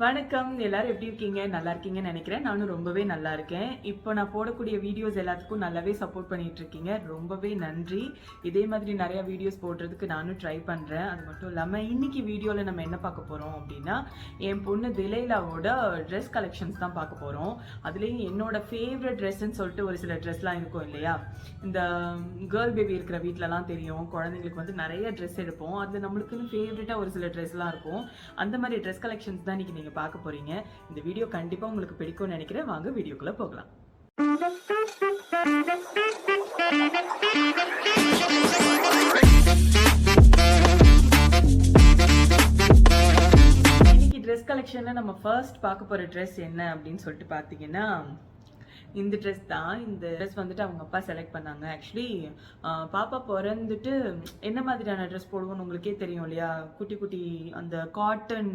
வணக்கம். எல்லாரும் எப்படி இருக்கீங்க? நல்லா இருக்கீங்கன்னு நினைக்கிறேன். நானும் ரொம்பவே நல்லா இருக்கேன். இப்போ நான் போடக்கூடிய வீடியோஸ் எல்லாத்துக்கும் நல்லாவே சப்போர்ட் பண்ணிட்டு இருக்கீங்க. ரொம்பவே நன்றி. இதே மாதிரி நிறைய வீடியோஸ் போடுறதுக்கு நானும் ட்ரை பண்றேன். அது மட்டும் இல்லாம இன்னைக்கு வீடியோல நம்ம என்ன பார்க்க போறோம் அப்படின்னா, என் பொண்ணு திலைலாவோட ட்ரெஸ் கலெக்ஷன்ஸ் தான் பார்க்க போறோம். அதுலயும் என்னோட ஃபேவரட் ட்ரெஸ்ன்னு சொல்லிட்டு ஒரு சில ட்ரெஸ்லாம் இருக்கும் இல்லையா? இந்த கேர்ள் பேபி இருக்கிற வீட்டிலலாம் தெரியும், குழந்தைங்களுக்கு வந்து நிறைய ட்ரெஸ் எடுப்போம். அதுல நம்மளுக்குன்னு ஃபேவரட்டா ஒரு சில ட்ரெஸ்லாம் இருக்கும். அந்த மாதிரி ட்ரெஸ் கலெக்ஷன்ஸ் தான் இன்னைக்கு நீங்க பார்க்க போறீங்க. இந்த வீடியோ கண்டிப்பா உங்களுக்கு பிடிக்கும்னு நினைக்கிறேன். வாங்க வீடியோக்குள்ள போகலாம். இன்னைக்கு ட்ரெஸ் கலெக்ஷன்ல நம்ம ஃபர்ஸ்ட் பார்க்க போற ட்ரெஸ் என்ன அப்படின்னு சொல்லிட்டு பாத்தீங்கன்னா, இந்த ட்ரெஸ் தான். இந்த ட்ரெஸ் வந்துட்டு அவங்க அப்பா செலக்ட் பண்ணாங்க. ஆக்சுவலி பாப்பா பிறந்துட்டு என்ன மாதிரியான ட்ரெஸ் போடுவோம்னு உங்களுக்கே தெரியும் இல்லையா? குட்டி குட்டி அந்த காட்டன்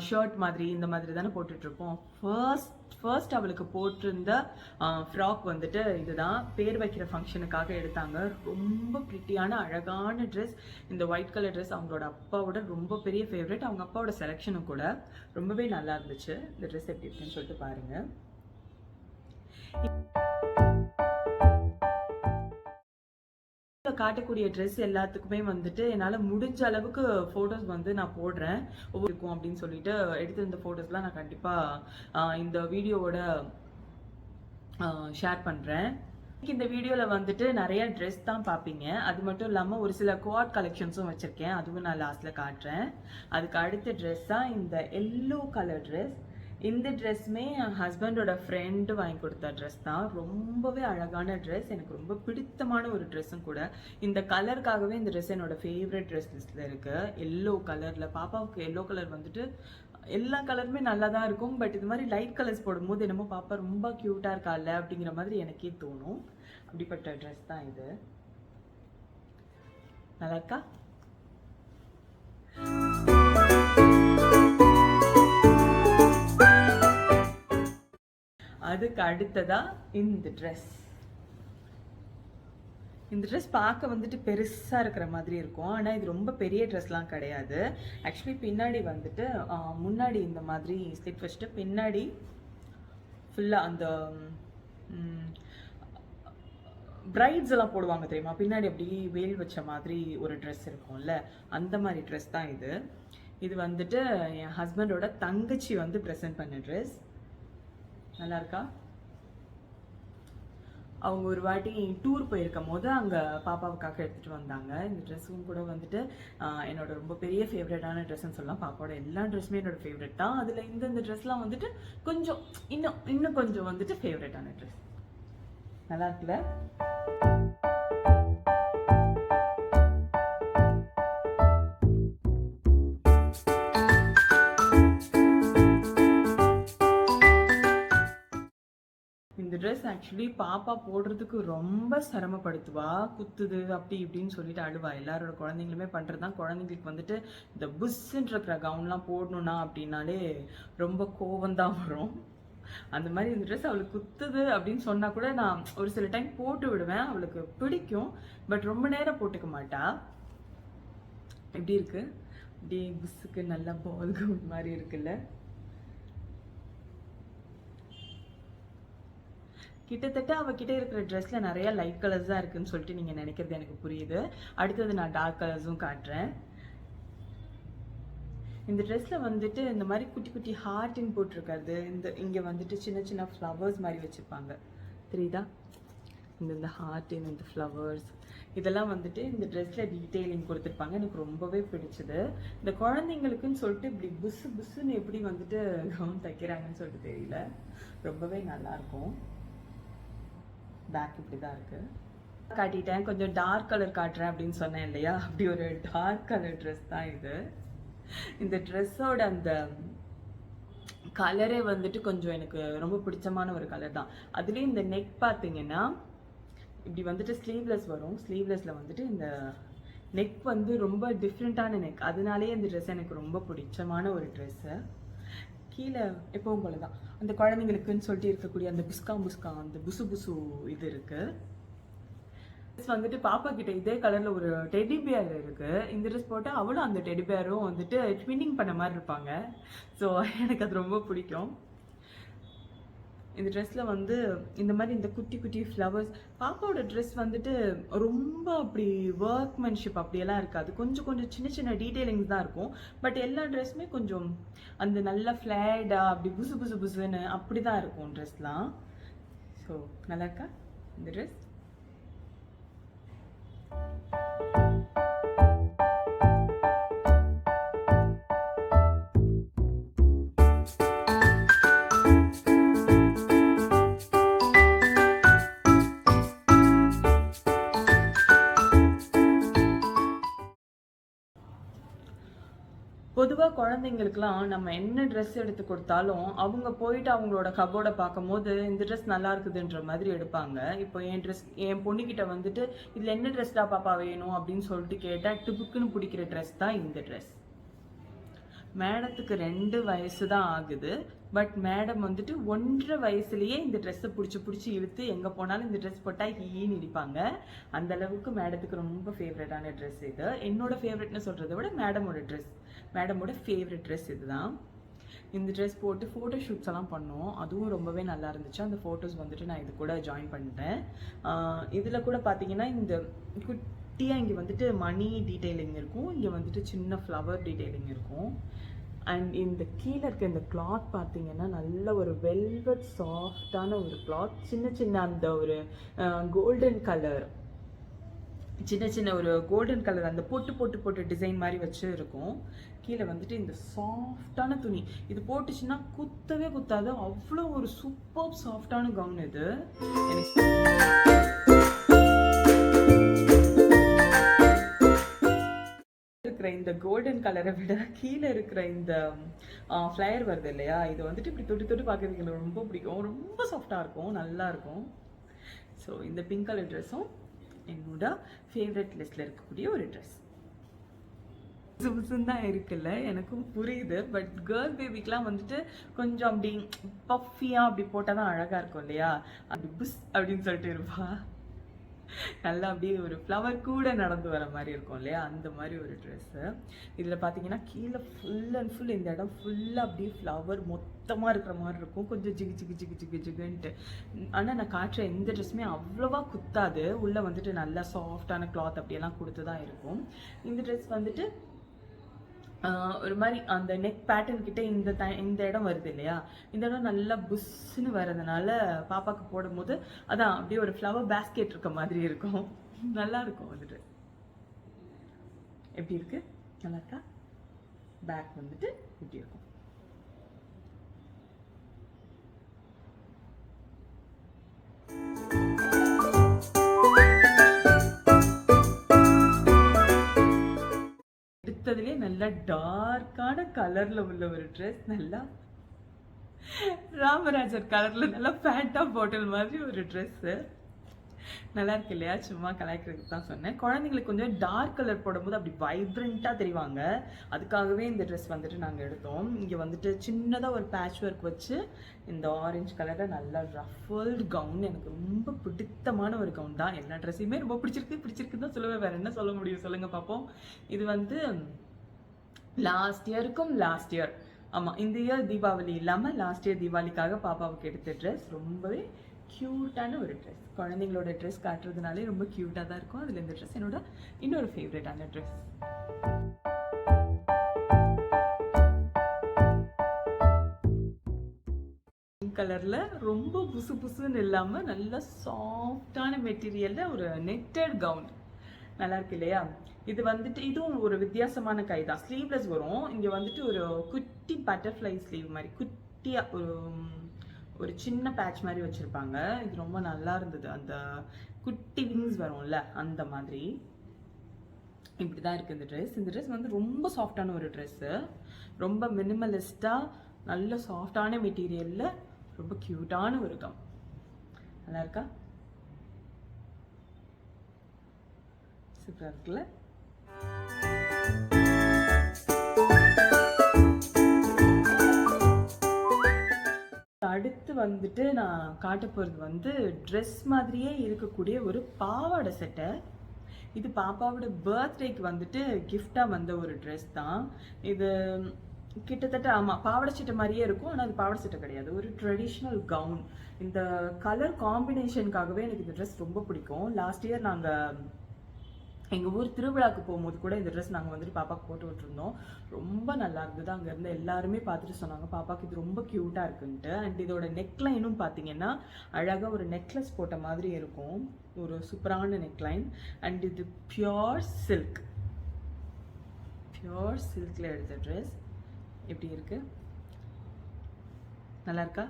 ஷர்ட் மாதிரி இந்த மாதிரி தானே போட்டுட்டு இருப்போம். ஃபர்ஸ்ட் அவளுக்கு போட்டிருந்த ஃப்ராக் வந்துட்டு இதுதான். பேர் வைக்கிற ஃபங்க்ஷனுக்காக எடுத்தாங்க. ரொம்ப பிரிட்டியான அழகான ட்ரெஸ். இந்த ஒயிட் கலர் ட்ரெஸ் அவங்களோட அப்பாவோட ரொம்ப பெரிய ஃபேவரட். அவங்க அப்பாவோட செலெக்ஷனும் கூட ரொம்பவே நல்லா இருந்துச்சு. இந்த ட்ரெஸ் எப்படி இருக்குன்னு சொல்லிட்டு பாருங்க. காட்டக்கூடிய ட்ரெஸ் எல்லாத்துக்குமே வந்துட்டு என்னால் முடிஞ்ச அளவுக்கு ஃபோட்டோஸ் வந்து நான் போடுறேன். ஒவ்வொருக்கும் அப்படின்னு சொல்லிட்டு எடுத்து இந்த ஃபோட்டோஸ்லாம் நான் கண்டிப்பாக இந்த வீடியோவோட ஷேர் பண்ணுறேன். இந்த வீடியோவில் வந்துட்டு நிறைய ட்ரெஸ் தான் பார்ப்பீங்க. அது மட்டும் இல்லாமல் ஒரு சில குவாட் கலெக்ஷன்ஸும் வச்சுருக்கேன். அதுவும் நான் லாஸ்ட்டில் காட்டுறேன். அதுக்கு அடுத்த ட்ரெஸ் தான் இந்த எல்லோ கலர் ட்ரெஸ். இந்த ட்ரெஸ்மே என் ஹஸ்பண்டோட ஃப்ரெண்டு வாங்கி கொடுத்த ட்ரெஸ் தான். ரொம்பவே அழகான ட்ரெஸ். எனக்கு ரொம்ப பிடித்தமான ஒரு ட்ரெஸ்ஸும் கூட. இந்த கலருக்காகவே இந்த ட்ரெஸ் என்னோட ஃபேவரட் ட்ரெஸ் லிஸ்ட்டில் இருக்குது. எல்லோ கலரில் பாப்பாவுக்கு எல்லோ கலர் வந்துட்டு எல்லா கலருமே நல்லா தான் இருக்கும். பட் இது மாதிரி லைட் கலர்ஸ் போடும்போது என்னமோ பாப்பா ரொம்ப க்யூட்டாக இருக்கால அப்படிங்கிற மாதிரி எனக்கே தோணும். அப்படிப்பட்ட ட்ரெஸ் தான் இது. நல்லா இருக்கா? அதுக்கு அடுத்ததா இந்த ட்ரெஸ். இந்த ட்ரெஸ் பார்க்க வந்துட்டு பெருசாக இருக்கிற மாதிரி இருக்கும். ஆனால் இது ரொம்ப பெரிய ட்ரெஸ்லாம் கிடையாது. ஆக்சுவலி பின்னாடி வந்துட்டு முன்னாடி இந்த மாதிரி ஸ்லிப் வச்சுட்டு பின்னாடி ஃபுல்லாக அந்த பிரைட்ஸ் எல்லாம் போடுவாங்க தெரியுமா? பின்னாடி அப்படி வேல் வச்ச மாதிரி ஒரு ட்ரெஸ் இருக்கும்ல, அந்த மாதிரி ட்ரெஸ் தான் இது. இது வந்துட்டு என் ஹஸ்பண்டோட தங்கச்சி வந்து ப்ரெசென்ட் பண்ண ட்ரெஸ். நல்லா இருக்கா? அவங்க ஒரு வாட்டி டூர் போயிருக்கும் போது அங்கே பாப்பாவுக்காக எடுத்துகிட்டு வந்தாங்க. இந்த ட்ரெஸ்ஸும் கூட வந்துட்டு என்னோட ரொம்ப பெரிய ஃபேவரட்டான ட்ரெஸ்ன்னு சொல்லலாம். பாப்பாவோட எல்லா ட்ரெஸ்ஸுமே என்னோட ஃபேவரட் தான். அதில் இந்த ட்ரெஸ்லாம் வந்துட்டு கொஞ்சம் இன்னும் கொஞ்சம் வந்துட்டு ஃபேவரட்டான ட்ரெஸ். நல்லா இருக்குல்ல? இந்த ட்ரெஸ் ஆக்சுவலி பாப்பா போடுறதுக்கு ரொம்ப சிரமப்படுத்துவா. குத்துது அப்படி இப்படின்னு சொல்லிட்டு அழுவா. எல்லாரோட குழந்தைங்களுமே பண்ணுறதுதான். குழந்தைங்களுக்கு வந்துட்டு இந்த புஷ்ஷுன்ற இருக்கிற கவுன்லாம் போடணும்னா அப்படின்னாலே ரொம்ப கோவம்தான் வரும். அந்த மாதிரி இந்த ட்ரெஸ் அவளுக்கு குத்துது அப்படின்னு சொன்னால் கூட நான் ஒரு சில டைம் போட்டு விடுவேன். அவளுக்கு பிடிக்கும். பட் ரொம்ப நேரம் போட்டுக்க மாட்டா. எப்படி இருக்கு? அப்படியே புஷ்ஷுக்கு நல்லா பால் கவுன் மாதிரி இருக்குல்ல? கிட்டத்தட்ட அவகிட்ட இருக்கிற ட்ரெஸ்ல நிறைய லைட் கலர்ஸ் தான் இருக்குன்னு சொல்லிட்டு நீங்க நினைக்கிறது எனக்கு புரியுது. அடுத்தது நான் டார்க் கலர்ஸும் காட்டுறேன். இந்த ட்ரெஸ்ல வந்துட்டு இந்த மாதிரி குட்டி குட்டி ஹார்ட்னு போட்டிருக்காது. இங்க வந்துட்டு சின்ன சின்ன ஃப்ளவர்ஸ் மாதிரி வச்சிருப்பாங்க. தெரியுதா? இந்த ஹார்ட்டின், இந்த ஃப்ளவர்ஸ் இதெல்லாம் வந்துட்டு இந்த ட்ரெஸ்ல டீட்டெயிலிங் கொடுத்துருப்பாங்க. எனக்கு ரொம்பவே பிடிச்சது. இந்த குழந்தைங்களுக்குன்னு சொல்லிட்டு இப்படி புஸ்ஸுன்னு எப்படி வந்துட்டு கவுன் தைக்கிறாங்கன்னு சொல்லிட்டு தெரியல. ரொம்பவே நல்லா இருக்கும். பேக் இப்படி தான் இருக்கு. காட்டிட்டேன். கொஞ்சம் டார்க் கலர் காட்டுறேன் அப்படின்னு சொன்னேன் இல்லையா? அப்படி ஒரு டார்க் கலர் ட்ரெஸ் தான் இது. இந்த ட்ரெஸ்ஸோட அந்த கலரே வந்துட்டு கொஞ்சம் எனக்கு ரொம்ப பிடிச்சமான ஒரு கலர் தான். அதுலேயும் இந்த நெக் பார்த்தீங்கன்னா இப்படி வந்துட்டு ஸ்லீவ்லெஸ் வரும். ஸ்லீவ்லெஸில் வந்துட்டு இந்த நெக் வந்து ரொம்ப டிஃப்ரெண்ட்டான நெக். அதனாலே இந்த ட்ரெஸ் எனக்கு ரொம்ப பிடிச்சமான ஒரு ட்ரெஸ்ஸு. கீழே எப்பவும் போல தான் அந்த குழந்தைங்களுக்குன்னு சொல்லிட்டு இருக்கக்கூடிய அந்த புஸ்கா அந்த புசு இது இருக்குது. வந்துட்டு பாப்பா கிட்ட இதே கலர்ல ஒரு டெடி பேர் இருக்கு. இந்த ட்ரெஸ் போட்டா அவளும் அந்த டெடி பேரும் வந்துட்டு ட்வின்னிங் பண்ண மாதிரி இருப்பாங்க. ஸோ எனக்கு அது ரொம்ப பிடிக்கும். இந்த ட்ரெஸ்ல வந்து இந்த மாதிரி இந்த குட்டி குட்டி ஃப்ளவர்ஸ். பாப்பாவோட ட்ரெஸ் வந்துட்டு ரொம்ப அப்படி ஒர்க்மேன்ஷிப் அப்படியெல்லாம் இருக்காது. கொஞ்சம் கொஞ்சம் சின்ன சின்ன டீட்டெயிலிங்ஸ் தான் இருக்கும். பட் எல்லா ட்ரெஸ்ஸுமே கொஞ்சம் அந்த நல்ல ஃப்ளேடா அப்படி புசு புசு புசுன்னு அப்படி தான் இருக்கும் ட்ரெஸ்லாம். ஸோ நல்லா இருக்கா இந்த ட்ரெஸ்? பொதுவாக குழந்தைங்களுக்குலாம் நம்ம என்ன ட்ரெஸ் எடுத்து கொடுத்தாலும் அவங்க போயிட்டு அவங்களோட கபோர்டை பார்க்கும்போது இந்த ட்ரெஸ் நல்லா இருக்குதுன்ற மாதிரி எடுப்பாங்க. இப்போ என் பொண்ணுக்கிட்ட வந்துட்டு இதில் என்ன ட்ரெஸ் தான் பாப்பா வேணும் அப்படின்னு சொல்லிட்டு கேட்டால் டுபுக்குன்னு பிடிக்கிற ட்ரெஸ் தான் இந்த ட்ரெஸ். மேடத்துக்கு 2 வயசு தான் ஆகுது. பட் மேடம் வந்துட்டு 1.5 வயசுலேயே இந்த ட்ரெஸ்ஸை பிடிச்சி இழுத்து எங்கே போனாலும் இந்த ட்ரெஸ் போட்டால் ஈன்னு இடிப்பாங்க. அந்த அளவுக்கு மேடத்துக்கு ரொம்ப ஃபேவரட்டான ட்ரெஸ் இது. என்னோட ஃபேவரட்னு சொல்கிறத விட மேடமோட ஃபேவரட் ட்ரெஸ் இதுதான். இந்த ட்ரெஸ் போட்டு ஃபோட்டோ ஷூட்ஸ் எல்லாம் பண்ணோம். அதுவும் ரொம்பவே நல்லா இருந்துச்சு. அந்த ஃபோட்டோஸ் வந்துட்டு நான் இது கூட ஜாயின் பண்ணிட்டேன். இதில் கூட பார்த்தீங்கன்னா இந்த குட்டியாக இங்கே வந்துட்டு மணி டீட்டெயிலிங் இருக்கும். இங்கே வந்துட்டு சின்ன ஃப்ளவர் டீட்டெயிலிங் இருக்கும். அண்ட் இந்த கீழே இருக்க இந்த கிளாத் பார்த்தீங்கன்னா நல்ல ஒரு வெல்வெட் சாஃப்டான ஒரு கிளாத். சின்ன சின்ன அந்த ஒரு கோல்டன் கலர் அந்த பொட்டு டிசைன் மாதிரி வச்சு இருக்கும். கீழே வந்துட்டு இந்த சாஃப்டான துணி. இது போட்டுச்சுன்னா குத்தவே குத்தாது. அவ்வளோ ஒரு சூப்பர் சாஃப்டான கவுன் இது. இருக்கிற இந்த கோல்டன் கலரை விட கீழே இருக்கிற இந்த ஃப்ளையர் வருது இல்லையா, இது வந்துட்டு இப்படி தொட்டு பார்க்கறதுக்கு எனக்கு ரொம்ப பிடிக்கும். ரொம்ப சாஃப்டாக இருக்கும், நல்லா இருக்கும். ஸோ இந்த பிங்க் கலர் ட்ரெஸ்ஸும் என்னோட ஃபேவரட் லிஸ்ட்டில் இருக்கக்கூடிய ஒரு ட்ரெஸ். புதுசுன்னு தான் இருக்குல்ல, எனக்கும் புரியுது. பட் கேர்ள் பேபிக்கெலாம் வந்துட்டு கொஞ்சம் அப்படி பஃபியாக அப்படி போட்டால் தான் அழகாக இருக்கும் இல்லையா. அப்படி புஷ் அப்படின்னு சொல்லிட்டு இருப்பா. நல்லா அப்படியே ஒரு ஃப்ளவர் கூட நடந்து வர மாதிரி இருக்கும் இல்லையா, அந்த மாதிரி ஒரு ட்ரெஸ்ஸு. இதில் பார்த்தீங்கன்னா கீழே ஃபுல் அண்ட் ஃபுல் இந்த இடம் ஃபுல்லாக அப்படியே ஃப்ளவர் மொத்தமாக இருக்கிற மாதிரி இருக்கும். கொஞ்சம் ஜிகுன்ட்டு. ஆனால் நான் காட்டுற எந்த ட்ரெஸ்ஸுமே அவ்வளோவா குத்தாது. உள்ளே வந்துட்டு நல்லா சாஃப்டான கிளாத் அப்படியெல்லாம் கொடுத்து தான் இருக்கும். இந்த ட்ரெஸ் வந்துட்டு ஒரு மாதிரி அந்த நெக் பேட்டர்ன் கிட்ட இந்த இடம் வருது இல்லையா, இந்த இடம் நல்லா புஷ்ன்னு வர்றதுனால பாப்பாவுக்கு போடும்போது அதான் அப்படியே ஒரு ஃப்ளவர் பேஸ்கெட் இருக்க மாதிரி இருக்கும். நல்லா இருக்கும் வந்துட்டு. எப்படி இருக்கு? நல்லா இருக்கா? பேக் வந்துட்டு இப்படி இருக்கும். எடுத்ததுலேயே நல்லா டார்க்கான கலர்ல உள்ள ஒரு ட்ரெஸ். நல்லா ராமராஜர் கலர்ல நல்லா பேண்டா பாட்டில் மாதிரி ஒரு ட்ரெஸ்ஸு. நல்லா இருக்கு இல்லையா? சும்மா கலாய்க்கிறதுக்கு தான் சொன்னேன். குழந்தைங்களுக்கு கொஞ்சம் டார்க் கலர் போடும்போது அப்படி வைப்ரண்ட்டாக தெரிவாங்க. அதுக்காகவே இந்த ட்ரெஸ் வந்துட்டு நாங்கள் எடுத்தோம். இங்கே வந்துட்டு சின்னதாக ஒரு பேட்ச் ஒர்க் வச்சு இந்த ஆரஞ்சு கலரில் நல்லா ரஃபல்டு கவுன். எனக்கு ரொம்ப பிடித்தமான ஒரு கவுன் தான். எல்லா ட்ரெஸ்ஸையுமே ரொம்ப பிடிச்சிருக்கு தான் சொல்லுவேன். வேறு என்ன சொல்ல முடியும் சொல்லுங்கள் பார்ப்போம். இது வந்து லாஸ்ட் இயர் ஆமாம், இந்த இயர் தீபாவளி இல்லாமல் லாஸ்ட் இயர் தீபாவளிக்காக பாப்பாவுக்கு எடுத்த ட்ரெஸ். ரொம்பவே க்யூட்டான ஒரு ட்ரெஸ். குழந்தைங்களோட ட்ரெஸ் காட்டுறதுனாலே ரொம்ப க்யூட்டாக தான் இருக்கும். அதில் இந்த ட்ரெஸ் என்னோட இன்னொரு ஃபேவரட்டான ட்ரெஸ். பிங்க் கலரில் ரொம்ப புசுன்னு இல்லாமல் நல்ல சாஃப்டான மெட்டீரியலில் ஒரு நெட்டட் கவுன். நல்லா இருக்கு இல்லையா? இது வந்துட்டு இதுவும் ஒரு வித்தியாசமான கை தான். ஸ்லீவ்லெஸ் வரும். இங்கே வந்துட்டு ஒரு குட்டி பட்டர்ஃப்ளை ஸ்லீவ் மாதிரி குட்டியாக ஒரு சின்ன பேட்ச் மாதிரி வச்சுருப்பாங்க. இது ரொம்ப நல்லா இருந்தது. அந்த குட்டி விங்ஸ் வரும்ல அந்த மாதிரி. இப்படி தான் இருக்குது இந்த ட்ரெஸ். இந்த ட்ரெஸ் வந்து ரொம்ப சாஃப்டான ஒரு ட்ரெஸ்ஸு. ரொம்ப மினிமலிஸ்டாக நல்ல சாஃப்டான மெட்டீரியலில் ரொம்ப க்யூட்டான ஒரு கவுன். நல்லா இருக்கா? சூப்பராக இருக்குல்ல? அடுத்து வந்துட்டு நான் காட்ட போகிறது வந்து ட்ரெஸ் மாதிரியே இருக்கக்கூடிய ஒரு பாவாடை செட்டை. இது பாப்பாவோட பர்த்டேக்கு வந்துட்டு கிஃப்டாக வந்த ஒரு ட்ரெஸ் தான். இது கிட்டத்தட்ட ஆமாம் பாவாடை சட்டை மாதிரியே இருக்கும், ஆனால் அது பாவாடை சட்டை கிடையாது, ஒரு ட்ரெடிஷ்னல் கவுன். இந்த கலர் காம்பினேஷனுக்காகவே எனக்கு இந்த ட்ரெஸ் ரொம்ப பிடிக்கும். லாஸ்ட் இயர் நாங்கள் எங்கள் ஊர் திருவிழாவுக்கு போகும்போது கூட இந்த ட்ரெஸ் நாங்கள் வந்துட்டு பாப்பாவுக்கு போட்டு விட்டுருந்தோம். ரொம்ப நல்லா இருந்தது. அங்கே இருந்து எல்லாருமே பார்த்துட்டு சொன்னாங்க பாப்பாவுக்கு இது ரொம்ப க்யூட்டாக இருக்குன்ட்டு. அண்ட் இதோட நெக்லைனும் பார்த்தீங்கன்னா அழகாக ஒரு நெக்லஸ் போட்ட மாதிரி இருக்கும், ஒரு சூப்பரான நெக்லைன். அண்ட் இது பியோர் சில்கில் எடுத்த ட்ரெஸ். எப்படி இருக்கு? நல்லா இருக்கா?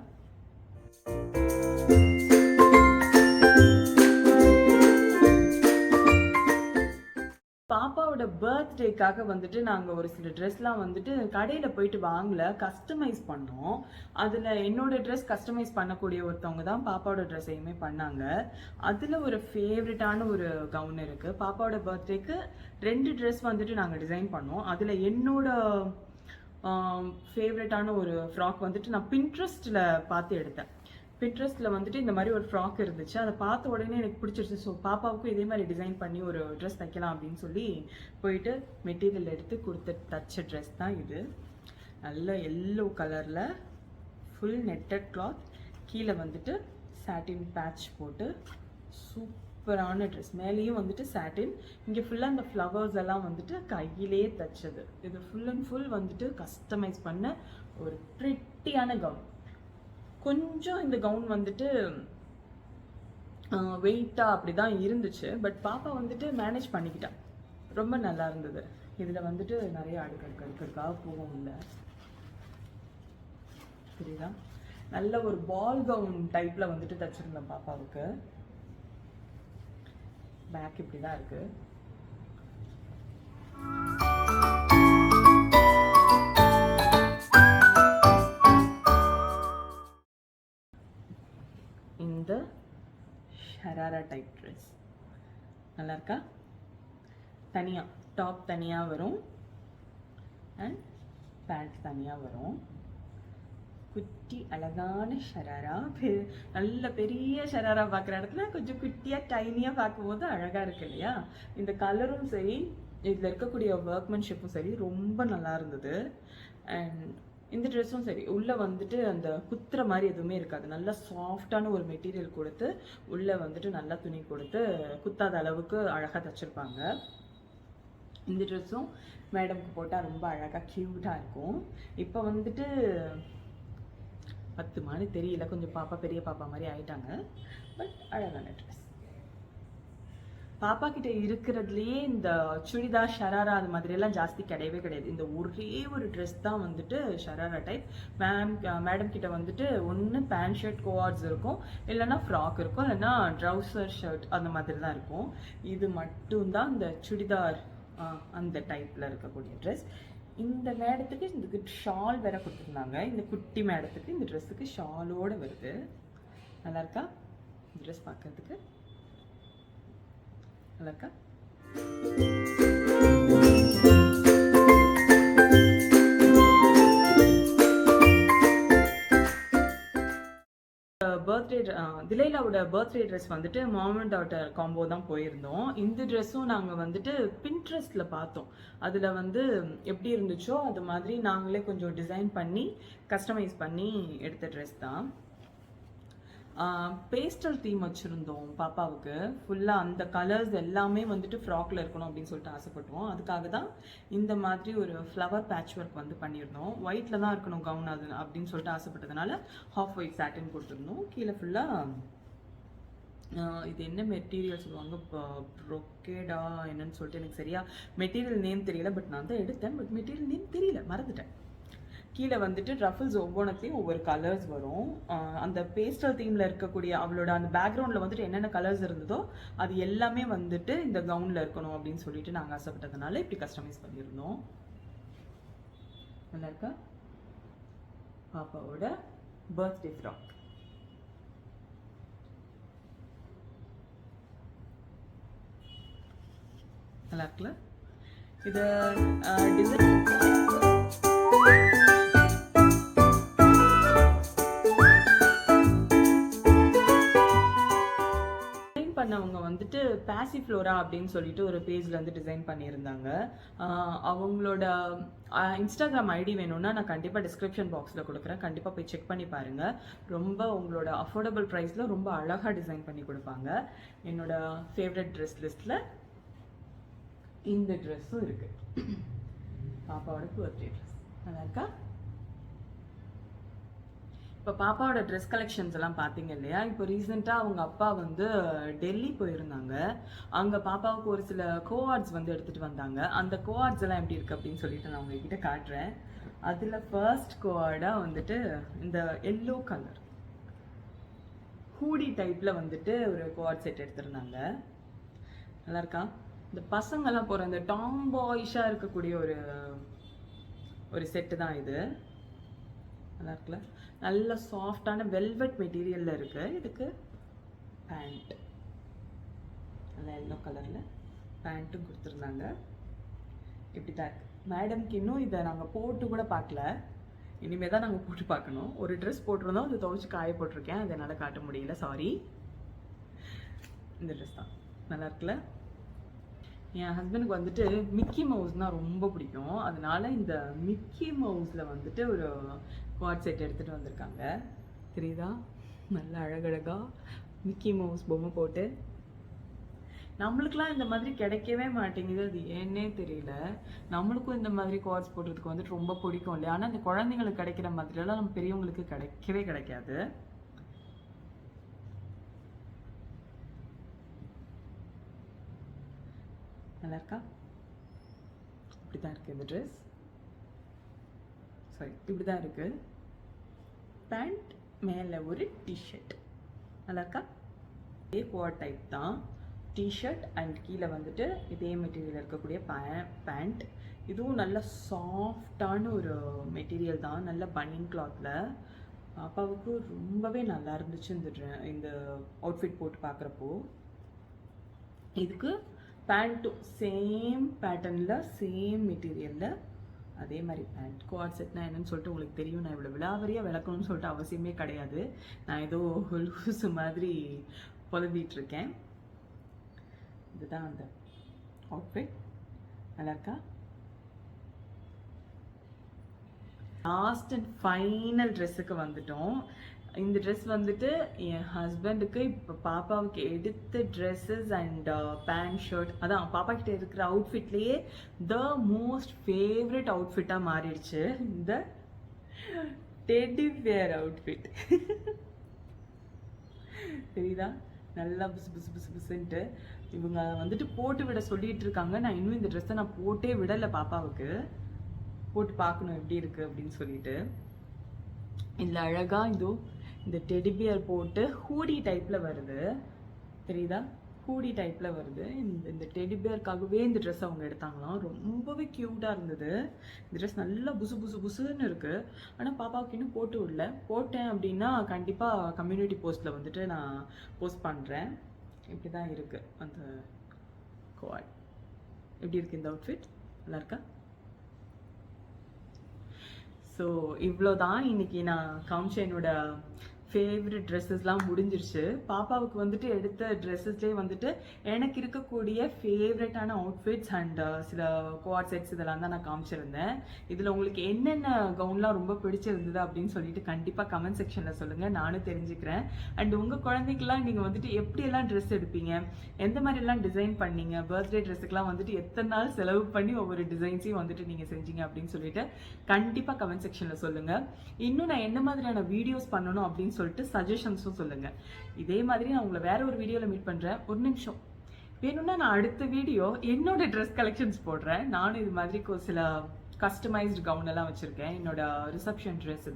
பாப்பாவோட பர்த்டேக்காக வந்துட்டு நாங்கள் ஒரு சில ட்ரெஸ்லாம் வந்துட்டு கடையில் போயிட்டு வாங்கல, கஸ்டமைஸ் பண்ணோம். அதில் என்னோட ட்ரெஸ் கஸ்டமைஸ் பண்ணக்கூடிய ஒருத்தவங்க தான் பாப்பாவோட ட்ரெஸ்ஸையுமே பண்ணாங்க. அதில் ஒரு ஃபேவரட்டான ஒரு கவுன் இருக்குது. பாப்பாவோட பர்த்டேக்கு 2 ட்ரெஸ் வந்துட்டு நாங்கள் டிசைன் பண்ணோம். அதில் என்னோட ஃபேவரட்டான ஒரு ஃப்ராக் வந்துட்டு நான் பின்ட்ரெஸ்ட்டில் பார்த்து எடுத்தேன். பின்ட்ரெஸ்ட்டில் வந்துட்டு இந்த மாதிரி ஒரு ஃப்ராக் இருந்துச்சு, அதை பார்த்த உடனே எனக்கு பிடிச்சிருச்சு. ஸோ பாப்பாவுக்கும் இதே மாதிரி டிசைன் பண்ணி ஒரு ட்ரெஸ் தைக்கலாம் அப்படின்னு சொல்லி போயிட்டு மெட்டீரியல் எடுத்து கொடுத்து தச்ச ட்ரெஸ் தான் இது. நல்ல எல்லோ கலரில் ஃபுல் நெட்டட் கிளாத், கீழே வந்துட்டு சாட்டின் பேட்ச் போட்டு சூப்பரான ட்ரெஸ். மேலேயும் வந்துட்டு சாட்டின், இங்கே ஃபுல்லாக அந்த ஃப்ளவர்ஸ் எல்லாம் வந்துட்டு கையிலேயே தைச்சது. இது ஃபுல் அண்ட் ஃபுல் வந்துட்டு கஸ்டமைஸ் பண்ண ஒரு ப்ரிட்டியான கவுன். கொஞ்சம் இந்த கவுன் வந்துட்டு வெயிட்டாக அப்படி தான் இருந்துச்சு, பட் பாப்பா வந்துட்டு மேனேஜ் பண்ணிக்கிட்டா, ரொம்ப நல்லா இருந்தது. இதில் வந்துட்டு நிறைய அடுக்கடுக்காக போகும் இல்லை, புரியுதா? நல்ல ஒரு பால் கவுன் டைப்பில் வந்துட்டு தைச்சிருந்தேன் பாப்பாவுக்கு. பேக் இப்படி தான் இருக்கு. இந்த ஷராரா டைப் ட்ரெஸ் நல்லா இருக்கா? தனியாக டாப் தனியாக வரும் அண்ட் பேண்ட் தனியாக வரும். குட்டி அழகான ஷராரா, நல்ல பெரிய ஷராரா பார்க்குற இடத்துல கொஞ்சம் குட்டியாக டைனியாக பார்க்கும்போது அழகாக இருக்கு இல்லையா? இந்த கலரும் சரி, இதில் இருக்கக்கூடிய ஒர்க்மேன்ஷிப்பும் சரி ரொம்ப நல்லா இருந்தது. அண்ட் இந்த ட்ரெஸ்ஸும் சரி, உள்ளே வந்துட்டு அந்த குத்துற மாதிரி எதுவுமே இருக்காது. நல்லா சாஃப்டான ஒரு மெட்டீரியல் கொடுத்து உள்ளே வந்துட்டு நல்லா துணி கொடுத்து குத்தாத அளவுக்கு அழகாக தைச்சிருப்பாங்க. இந்த ட்ரெஸ்ஸும் மேடம்க்கு போட்டால் ரொம்ப அழகாக க்யூட்டாக இருக்கும். இப்போ வந்துட்டு 10 மணி தெரியல, கொஞ்சம் பாப்பா பெரிய பாப்பா மாதிரி ஆயிட்டாங்க, பட் அழகான ட்ரெஸ். பாப்பா கிட்ட இருக்கிறதுலையே இந்த சுடிதார் ஷராரா அது மாதிரியெல்லாம் ஜாஸ்தி கிடையவே கிடையாது. இந்த ஒரே ஒரு ட்ரெஸ் தான் வந்துட்டு ஷராரா டைப். மேடம் கிட்ட வந்துட்டு ஒன்று பேண்ட் ஷர்ட் கோஆர்ட்ஸ் இருக்கும், இல்லைன்னா ஃப்ராக் இருக்கும், இல்லைன்னா ட்ரௌசர் ஷர்ட் அந்த மாதிரி தான் இருக்கும். இது மட்டும்தான் இந்த சுடிதார் அந்த டைப்பில் இருக்கக்கூடிய ட்ரெஸ். இந்த மேடத்துக்கு இதுக்கு ஷால் வேற கொடுத்துருந்தாங்க. இந்த குட்டி மேடத்துக்கு இந்த ட்ரெஸ்ஸுக்கு ஷாலோடு வருது. நல்லா இருக்கா ட்ரெஸ் பார்க்கறதுக்கு? நல்லா இருக்கா? பர்த்டே திலைலாவோட பர்த்டே ட்ரெஸ் வந்துட்டு மாம் அண்ட் டாட்டர் காம்போ தான் போயிருந்தோம். இந்த ட்ரெஸ்ஸும் நாங்கள் வந்துட்டு பின்ட்ரெஸ்ட்டில் பார்த்தோம். அதில் வந்து எப்படி இருந்துச்சோ அது மாதிரி நாங்களே கொஞ்சம் டிசைன் பண்ணி கஸ்டமைஸ் பண்ணி எடுத்த ட்ரெஸ் தான். பேஸ்டல் தீம் வச்சுருந்தோம் பாப்பாவுக்கு. ஃபுல்லாக அந்த கலர்ஸ் எல்லாமே வந்துட்டு ஃப்ராக்ல இருக்கணும் அப்படின்னு சொல்லிட்டு ஆசைப்பட்டோம். அதுக்காக தான் இந்த மாதிரி ஒரு ஃப்ளவர் பேட்ச் ஒர்க் வந்து பண்ணியிருந்தோம். ஒயிட்டில் தான் இருக்கணும் கவுன் அது அப்படின்னு சொல்லிட்டு ஆசைப்பட்டதுனால ஹாஃப் ஒயிட் சாட்டின் கொடுத்துருந்தோம். கீழே ஃபுல்லாக இது என்ன மெட்டீரியல் சொல்லுவாங்க, ப்ரொக்கேடா என்னன்னு சொல்லிட்டு எனக்கு சரியா மெட்டீரியல் நேம் தெரியல, பட் நான் தான் எடுத்தேன், பட் மெட்டீரியல் நேம் தெரியல, மறந்துட்டேன். கீழே வந்துட்டு ரஃபிள்ஸ் ஒவ்வொன்றத்தையும் ஒவ்வொரு கலர்ஸ் வரும். அந்த பேஸ்டல் தீமில் இருக்கக்கூடிய அவளோட அந்த பேக்ரவுண்டில் வந்துட்டு என்னென்ன கலர்ஸ் இருந்ததோ அது எல்லாமே வந்துட்டு இந்த கவுனில் இருக்கணும் அப்படின்னு சொல்லிட்டு நாங்கள் ஆசைப்பட்டதுனால இப்படி கஸ்டமைஸ் பண்ணியிருந்தோம். நல்லா இருக்கா? பாப்பாவோட பர்த்டே ஃப்ராக். நல்லா இருக்குல்ல? இது டிசைன் பண்ணவங்க வந்துட்டு பாசிஃப்ளோரா அப்படின்னு சொல்லிட்டு ஒரு பேஜ்ல வந்து டிசைன் பண்ணியிருந்தாங்க. அவங்களோட இன்ஸ்டாகிராம் ஐடி வேணும்னா நான் கண்டிப்பாக டிஸ்கிரிப்ஷன் பாக்ஸில் கொடுக்குறேன். கண்டிப்பாக போய் செக் பண்ணி பாருங்க. ரொம்ப உங்களோட அஃபோர்டபுள் ப்ரைஸில் ரொம்ப அழகாக டிசைன் பண்ணி கொடுப்பாங்க. என்னோட ஃபேவரட் ட்ரெஸ் லிஸ்ட்டில் இந்த ட்ரெஸ்ஸும் இருக்கு. பாப்பாவோட பர்த்டே ட்ரெஸ் நல்லா இருக்கா? இப்போ பாப்பாவோட ட்ரெஸ் கலெக்ஷன்ஸ் எல்லாம் பார்த்தீங்க இல்லையா? இப்போ ரீசெண்டாக அவங்க அப்பா வந்து டெல்லி போயிருந்தாங்க. அங்கே பாப்பாவுக்கு ஒரு சில கோஆர்ட்ஸ் வந்து எடுத்துகிட்டு வந்தாங்க. அந்த கோஆர்ட்ஸ் எல்லாம் எப்படி இருக்குது அப்படின்னு சொல்லிட்டு நான் உங்ககிட்ட காட்டுறேன். அதில் ஃபர்ஸ்ட் கோஆர்டாக வந்துட்டு இந்த எல்லோ கலர் ஹூடி டைப்பில் வந்துட்டு ஒரு கோஆர்ட் செட் எடுத்திருந்தாங்க. நல்லா இருக்கா? இந்த பசங்கள்லாம் போகிற இந்த டாம் பாய்ஸாக இருக்கக்கூடிய ஒரு செட்டு தான் இது. நல்லா இருக்குல்ல? நல்ல சாஃப்டான வெல்வெட் மெட்டீரியல்ல இருக்கு. இதுக்கு பேண்ட் நல்ல எல்லோ கலர்ல பேண்ட்டும் கொடுத்துருந்தாங்க. இப்படி தான் இருக்கு. மேடம்க்கு இன்னும் இதை நாங்கள் போட்டு கூட பார்க்கல. இனிமே தான் நாங்கள் போட்டு பார்க்கணும். ஒரு ட்ரெஸ் போட்டிருந்தோம், அதை துவைச்சு காய போட்டிருக்கேன். அதை என்னால் காட்ட முடியல, சாரி. இந்த ட்ரெஸ் தான் நல்லா இருக்குல்ல? என் ஹஸ்பண்டுக்கு வந்துட்டு மிக்கி மவுஸ்னால் ரொம்ப பிடிக்கும். அதனால இந்த மிக்கி மவுஸில் வந்துட்டு ஒரு குவாட் செட் எடுத்துகிட்டு வந்திருக்காங்க. தெரியுதா? நல்லா அழகழகா மிக்கி மவுஸ் பொம்மை போட்டு. நம்மளுக்குலாம் இந்த மாதிரி கிடைக்கவே மாட்டேங்குது. அது ஏன்னே தெரியல. நம்மளுக்கும் இந்த மாதிரி குவாட்ஸ் போடுறதுக்கு வந்துட்டு ரொம்ப பிடிக்கும் இல்லையா? ஆனால் இந்த குழந்தைங்களுக்கு கிடைக்கிற மாதிரியெல்லாம் நம்ம பெரியவங்களுக்கு கிடைக்கவே கிடைக்காது. நல்லா இருக்கா? இப்படி தான் இருக்குது இந்த ட்ரெஸ். சாரி, இப்படி தான் இருக்குது. பேண்ட் மேலே ஒரு டிஷர்ட். நல்லா இருக்கா? இதே குவாட் டைப் தான். டிஷர்ட் அண்ட் கீழே வந்துட்டு இதே மெட்டீரியல் இருக்கக்கூடிய பேண்ட். இதுவும் நல்ல சாஃப்டான ஒரு மெட்டீரியல் தான். நல்ல பனியன் கிளாத்தில். பாப்பாவுக்கு ரொம்பவே நல்லா இருந்துச்சு இந்த அவுட்ஃபிட் போட்டு பார்க்குறப்போ. இதுக்கு பேண்ட்டும் சேம் பேட்டர்னில் சேம் மெட்டீரியலில் அதே மாதிரி பேண்ட். குவாட் செட்னா என்னன்னு சொல்லிட்டு உங்களுக்கு தெரியும். நான் இவ்வளோ விலாவரியாக விளக்கணும்னு சொல்லிட்டு அவசியமே கிடையாது. நான் ஏதோ லூசு மாதிரி புலம்பிகிட்டு இருக்கேன். இதுதான் அந்த அவுட்ஃபிட். நல்லா இருக்கா? லாஸ்ட் அண்ட் ஃபைனல் ட்ரெஸ்ஸுக்கு வந்துட்டோம். இந்த ட்ரெஸ் வந்துட்டு என் ஹஸ்பண்டுக்கு இப்போ பாப்பாவுக்கு எடுத்த ட்ரெஸ்ஸஸ் அண்ட் பேண்ட் ஷர்ட், அதான் பாப்பா கிட்ட இருக்கிற அவுட்ஃபிட்லேயே த மோஸ்ட் ஃபேவரட் அவுட்ஃபிட்டாக மாறிடுச்சு இந்த டெடி பியர் அவுட்ஃபிட். தெரியுதா? நல்லா புசு புசு புசு புசுன்ட்டு இவங்க வந்துட்டு போட்டு விட சொல்லிட்டு இருக்காங்க. நான் இன்னும் இந்த ட்ரெஸ்ஸை நான் போட்டே விடலை. பாப்பாவுக்கு போட்டு பார்க்கணும் எப்படி இருக்குது அப்படின்னு சொல்லிட்டு. இதில் அழகாக இந்த டெடிபியர் போட்டு ஹூடி டைப்பில் வருது. தெரியுதா? ஹூடி டைப்பில் வருது. இந்த டெடிபியருக்காகவே இந்த ட்ரெஸ் அவங்க எடுத்தாங்களாம். ரொம்பவே க்யூட்டாக இருந்தது. இந்த ட்ரெஸ் நல்லா புசு புசு புசுன்னு இருக்குது. ஆனால் பாப்பாவுக்கு இன்னும் போட்டு விடல. போட்டேன் அப்படின்னா கண்டிப்பாக கம்யூனிட்டி போஸ்ட்டில் வந்துட்டு நான் போஸ்ட் பண்ணுறேன். இப்படி தான் இருக்குது அந்த குவாட். எப்படி இருக்குது இந்த அவுட்ஃபிட்? நல்லா இருக்கா? ஸோ இவ்வளோ தான் இன்னைக்கு நான் காமிச்ச என்னோட ஃபேவரட் ட்ரெஸ்ஸஸ்லாம் முடிஞ்சிருச்சு. பாப்பாவுக்கு வந்துட்டு எடுத்த ட்ரெஸ்ஸஸ்லேயே வந்துட்டு எனக்கு இருக்கக்கூடிய ஃபேவரட்டான அவுட்ஃபிட்ஸ் அண்ட் சில குவாட் செட்ஸ் இதெல்லாம் தான் நான் காமிச்சிருந்தேன். இதில் உங்களுக்கு என்னென்ன கவுன்லாம் ரொம்ப பிடிச்சிருந்தது அப்படின்னு சொல்லிட்டு கண்டிப்பாக கமெண்ட் செக்ஷனில் சொல்லுங்கள். நானும் தெரிஞ்சுக்கிறேன். அண்ட் உங்கள் குழந்தைக்கெல்லாம் நீங்கள் வந்துட்டு எப்படியெல்லாம் ட்ரெஸ் எடுப்பீங்க, எந்த மாதிரிலாம் டிசைன் பண்ணீங்க, பர்த்டே ட்ரெஸ்ஸுக்கெலாம் வந்துட்டு எத்தனை நாள் செலவு பண்ணி ஒவ்வொரு டிசைன்ஸையும் வந்துட்டு நீங்கள் செஞ்சீங்க அப்படின்னு சொல்லிட்டு கண்டிப்பாக கமெண்ட் செக்ஷனில் சொல்லுங்கள். இன்னும் நான் என்ன மாதிரியான வீடியோஸ் பண்ணணும் அப்படின்னு சொல்லிட்டு சஜஷன்ஸும் சொல்லுங்க. இதே மாதிரி நான் உங்களை வேற ஒரு வீடியோல மீட் பண்றேன். ஒரு நிமிஷம் வேணும்னா நான் அடுத்த வீடியோ என்னோட ட்ரெஸ் கலெக்ஷன்ஸ் போடுறேன். நானும் இது மாதிரி சில கஸ்டமைஸ்டு கவுன் எல்லாம் வச்சிருக்கேன். என்னோட ரிசப்ஷன் ட்ரெஸ்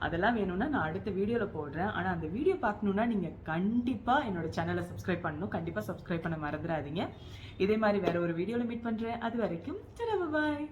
அதெல்லாம் வேணும்னா நான் அடுத்த வீடியோல போடுறேன். ஆனா அந்த வீடியோ பார்க்கணும்னா நீங்க கண்டிப்பா என்னோட சேனலை சப்ஸ்கிரைப் பண்ணணும். கண்டிப்பா சப்ஸ்கிரைப் பண்ண மறந்துடாதீங்க. இதே மாதிரி வேற ஒரு வீடியோல மீட் பண்றேன். அது வரைக்கும் பாய்.